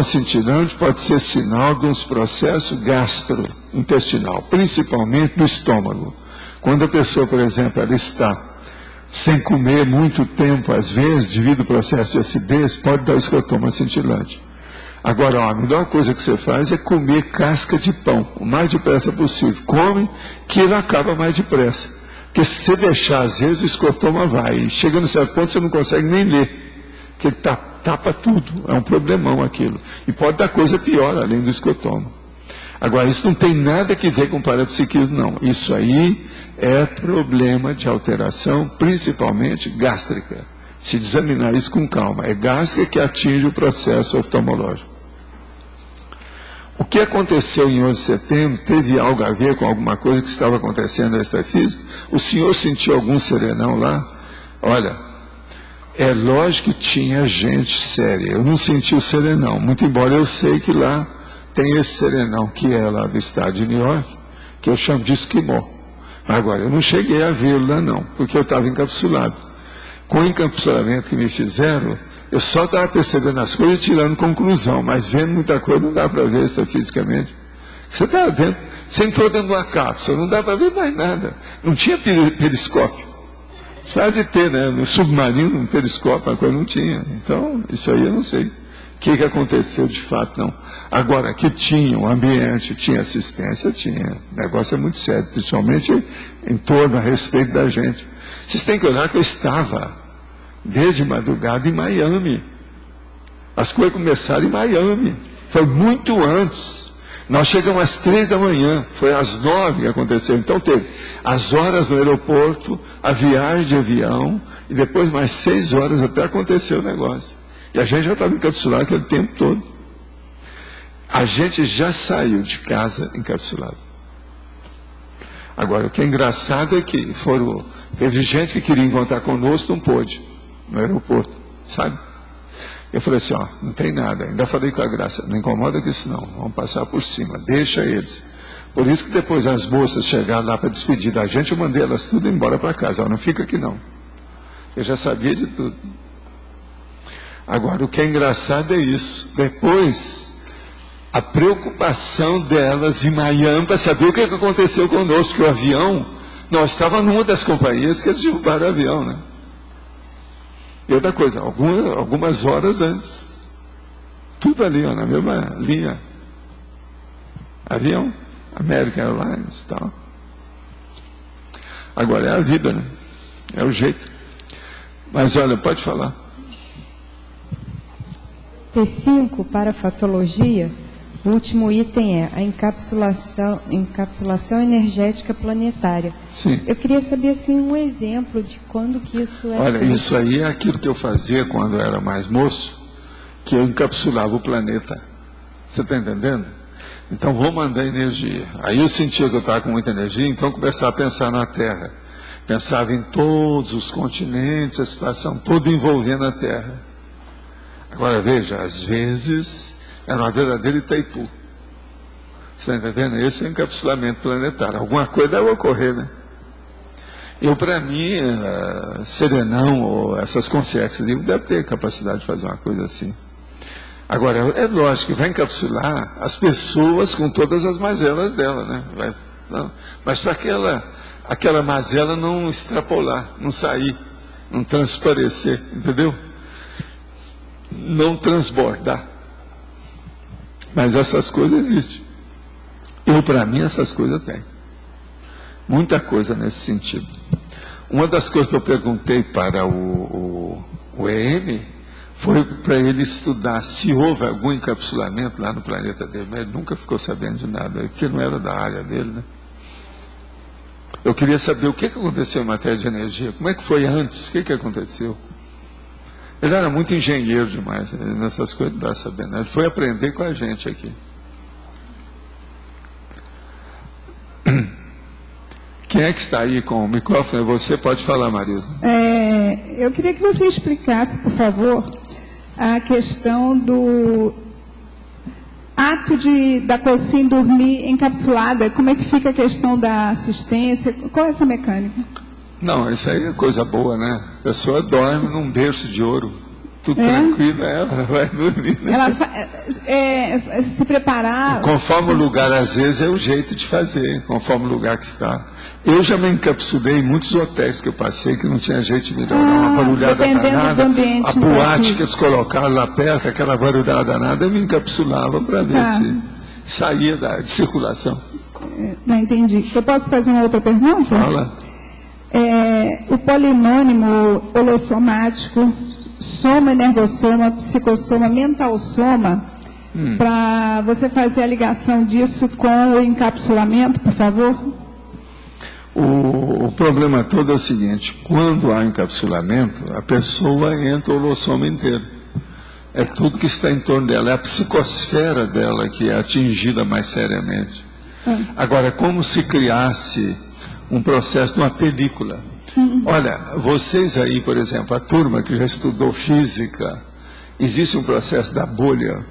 cintilante pode ser sinal de uns processos gastrointestinal, principalmente do estômago. Quando a pessoa, por exemplo, ela está sem comer muito tempo, às vezes, devido ao processo de acidez, pode dar o escrotoma cintilante. Agora, a melhor coisa que você faz é comer casca de pão, o mais depressa possível. Come, que ele acaba mais depressa. Porque se você deixar, às vezes, o escrotoma vai. E chega no certo ponto, você não consegue nem ler. Porque ele tapa tudo. É um problemão aquilo. E pode dar coisa pior, além do escrotoma. Agora, isso não tem nada que ver com parapsiquismo, não. Isso aí é problema de alteração, principalmente gástrica. Se examinar isso com calma. É gástrica que atinge o processo oftalmológico. O que aconteceu em 11 de setembro teve algo a ver com alguma coisa que estava acontecendo no extrafísico? O senhor sentiu algum serenão lá? Olha, é lógico que tinha gente séria. Eu não senti o serenão, muito embora eu sei que lá tem esse serenão, que é lá do estado de New York, que eu chamo de esquimó. Agora, eu não cheguei a vê-lo lá não, porque eu estava encapsulado. Com o encapsulamento que me fizeram, eu só estava percebendo as coisas e tirando conclusão, mas vendo muita coisa não dá para ver extrafisicamente. Você estava dentro, você entrou dentro de uma cápsula, não dá para ver mais nada. Não tinha periscópio. Precisava de ter, né? No submarino, um periscópio, a coisa não tinha. Então, isso aí eu não sei. O que aconteceu de fato, não. Agora, que tinha um ambiente, tinha assistência, tinha. O negócio é muito sério, principalmente em torno, a respeito da gente. Vocês têm que olhar que eu estava desde madrugada em Miami. As coisas começaram em Miami. Foi muito antes. Nós chegamos às 3 da manhã. Foi às 9 que aconteceu. Então teve as horas no aeroporto, a viagem de avião, e depois mais 6 horas até acontecer o negócio. E a gente já estava encapsulado aquele tempo todo. A gente já saiu de casa encapsulado. Agora, o que é engraçado é que teve gente que queria encontrar conosco, não pôde, no aeroporto, sabe? Eu falei assim, ó, não tem nada. Ainda falei com a Graça, não incomoda com isso não, vamos passar por cima, deixa eles. Por isso que depois as moças chegaram lá para despedir da gente, eu mandei elas tudo embora para casa, ó, não fica aqui não. Eu já sabia de tudo. Agora, o que é engraçado é isso. Depois, a preocupação delas em Miami para saber o que aconteceu conosco, porque o avião, nós estávamos numa das companhias que eles derrubaram o avião, né? E outra coisa, algumas horas antes, tudo ali, ó, na mesma linha, avião, American Airlines e tal. Agora é a vida, né? É o jeito. Mas olha, pode falar. P5, para fatologia, o último item é a encapsulação energética planetária. Sim. Eu queria saber assim, um exemplo de quando que isso é. Olha, isso aí é aquilo que eu fazia quando eu era mais moço, que eu encapsulava o planeta. Você está entendendo? Então vou mandar energia. Aí eu sentia que eu estava com muita energia, então eu começava a pensar na Terra. Pensava em todos os continentes, a situação toda envolvendo a Terra. Agora veja, às vezes era uma verdadeira Itaipu. Você está entendendo? Esse é o encapsulamento planetário. Alguma coisa deve ocorrer, né? Eu, para mim, Serenão ou essas consciências livres devem ter capacidade de fazer uma coisa assim. Agora, é lógico que vai encapsular as pessoas com todas as mazelas dela, né? Mas para aquela mazela não extrapolar, não sair, não transparecer, entendeu? Não transbordar. Mas essas coisas existem. Eu, para mim, essas coisas tenho. Muita coisa nesse sentido. Uma das coisas que eu perguntei para o EM foi para ele estudar se houve algum encapsulamento lá no planeta dele, mas ele nunca ficou sabendo de nada, porque não era da área dele, né? Eu queria saber o que aconteceu em matéria de energia, como é que foi antes, o que aconteceu. Ele era muito engenheiro demais, nessas coisas não dá sabendo. Ele foi aprender com a gente aqui. Quem é que está aí com o microfone? Você pode falar, Marisa. Eu queria que você explicasse, por favor, a questão do ato da Cocim dormir encapsulada. Como é que fica a questão da assistência? Qual é essa mecânica? Não, isso aí é coisa boa, né? A pessoa dorme num berço de ouro. Tudo tranquilo, ela vai dormir. Né? Ela se preparar... Conforme o lugar, às vezes, é o jeito de fazer, conforme o lugar que está. Eu já me encapsulei em muitos hotéis que eu passei, que não tinha jeito de melhorar, uma barulhada danada, a boate que eles colocaram lá perto, aquela barulhada danada, eu me encapsulava para ver se saía de circulação. Não entendi. Eu posso fazer uma outra pergunta? Fala. O polinônimo holossomático, soma, energossoma, psicossoma, mentalsoma, para você fazer a ligação disso com o encapsulamento, por favor? O problema todo é o seguinte: quando há encapsulamento, a pessoa entra o holossoma inteiro. É tudo que está em torno dela, é a psicosfera dela que é atingida mais seriamente. Agora, é como se criasse um processo de uma película. Olha, vocês aí, por exemplo, a turma que já estudou física, existe um processo da bolha.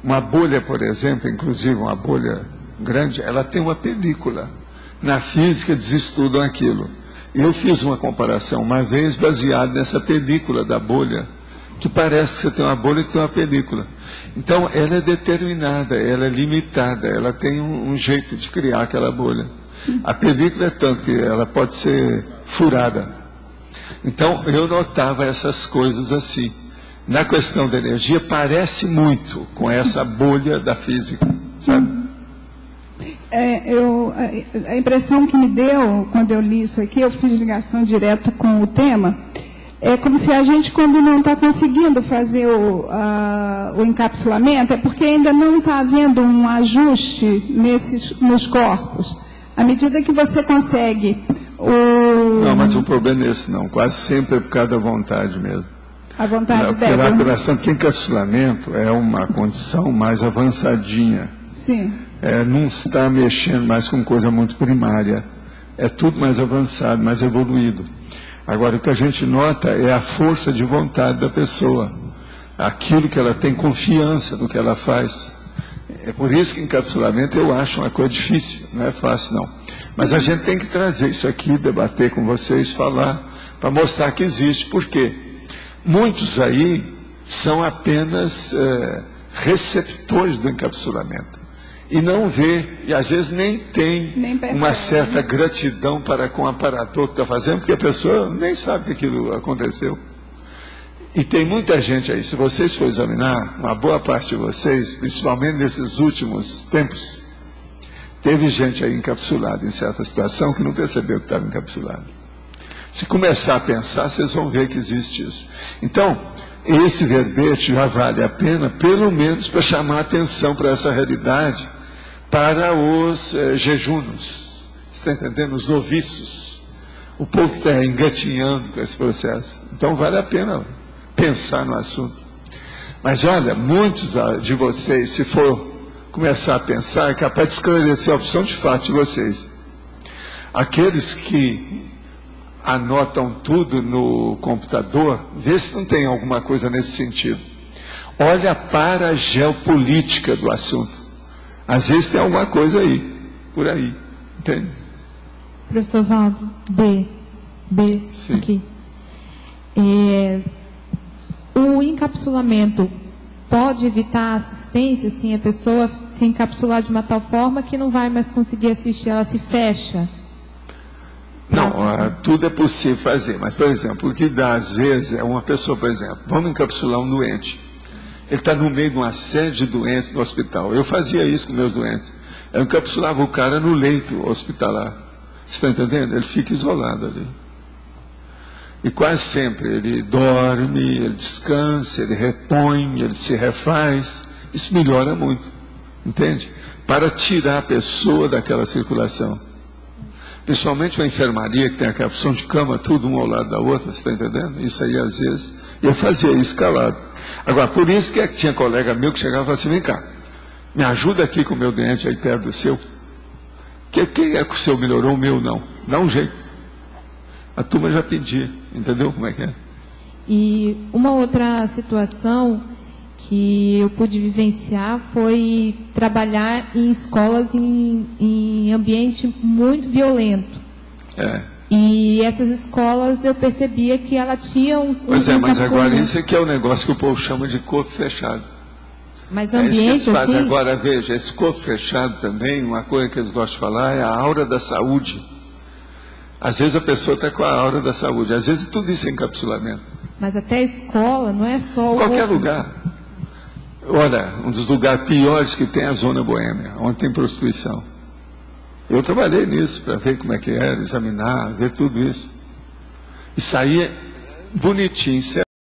Uma bolha, por exemplo, inclusive uma bolha grande, ela tem uma película. Na física eles estudam aquilo. Eu fiz uma comparação uma vez baseada nessa película da bolha, que parece que você tem uma bolha que tem uma película. Então, ela é determinada, ela é limitada, ela tem um jeito de criar aquela bolha. A película é tanto que ela pode ser furada. Então, eu notava essas coisas assim. Na questão da energia, parece muito com essa bolha da física, sabe? A impressão que me deu, quando eu li isso aqui, eu fiz ligação direto com o tema, é como se a gente, quando não está conseguindo fazer o encapsulamento, é porque ainda não está havendo um ajuste nos corpos. À medida que você consegue... Não, mas o problema é esse, não. Quase sempre é por causa da vontade mesmo. A vontade dela. Pela apelação, porque encapsulamento é uma condição mais avançadinha. Sim. Não está mexendo mais com coisa muito primária. É tudo mais avançado, mais evoluído. Agora, o que a gente nota é a força de vontade da pessoa. Aquilo que ela tem confiança no que ela faz. É por isso que encapsulamento eu acho uma coisa difícil, não é fácil não. Mas a gente tem que trazer isso aqui, debater com vocês, falar, para mostrar que existe. Por quê? Muitos aí são apenas receptores do encapsulamento. E não vê, e às vezes nem tem uma certa gratidão para com o aparador que está fazendo, porque a pessoa nem sabe que aquilo aconteceu. E tem muita gente aí, se vocês forem examinar, uma boa parte de vocês, principalmente nesses últimos tempos, teve gente aí encapsulada em certa situação que não percebeu que estava encapsulado. Se começar a pensar, vocês vão ver que existe isso. Então, esse verbete já vale a pena, pelo menos para chamar a atenção para essa realidade, para os jejunos, está entendendo? Os noviços, o povo que está engatinhando com esse processo. Então vale a pena pensar no assunto. Mas olha, muitos de vocês, se for começar a pensar, é capaz de esclarecer a opção de fato de vocês. Aqueles que anotam tudo no computador, vê se não tem alguma coisa nesse sentido. Olha para a geopolítica do assunto. Às vezes tem alguma coisa aí, por aí, entende? Professor Valdo, B, sim. Aqui. O encapsulamento pode evitar a assistência, assim, a pessoa se encapsular de uma tal forma que não vai mais conseguir assistir, ela se fecha? Não, tudo é possível fazer, mas, por exemplo, o que dá às vezes é uma pessoa, por exemplo, vamos encapsular um doente. Ele está no meio de uma série de doentes no hospital. Eu fazia isso com meus doentes. Eu encapsulava o cara no leito hospitalar. Você está entendendo? Ele fica isolado ali. E quase sempre ele dorme, ele descansa, ele repõe, ele se refaz. Isso melhora muito, entende? Para tirar a pessoa daquela circulação. Principalmente uma enfermaria que tem aquela opção de cama, tudo um ao lado da outra, você está entendendo? Isso aí às vezes. Eu fazia isso calado. Agora, por isso que tinha colega meu que chegava e falava assim, vem cá, me ajuda aqui com o meu doente aí perto do seu. Quem é que o seu melhorou, o meu não? Dá um jeito. A turma já pedia, entendeu como é que é? E uma outra situação que eu pude vivenciar foi trabalhar em escolas em ambiente muito violento. E essas escolas eu percebia que ela tinha uns Pois é, mas agora encapsulamentos. isso aqui é o negócio que o povo chama de corpo fechado. Mas É isso que eles ambiente fazem. assim, Agora, veja, esse corpo fechado também, uma coisa que eles gostam de falar é a aura da saúde. Às vezes a pessoa está com a aura da saúde, às vezes tudo isso é encapsulamento. mas até a escola não é só o Qualquer lugar. Olha, um dos lugares piores que tem é a Zona Boêmia, onde tem prostituição. Eu trabalhei nisso para ver como é que era, examinar, ver tudo isso. E saía bonitinho,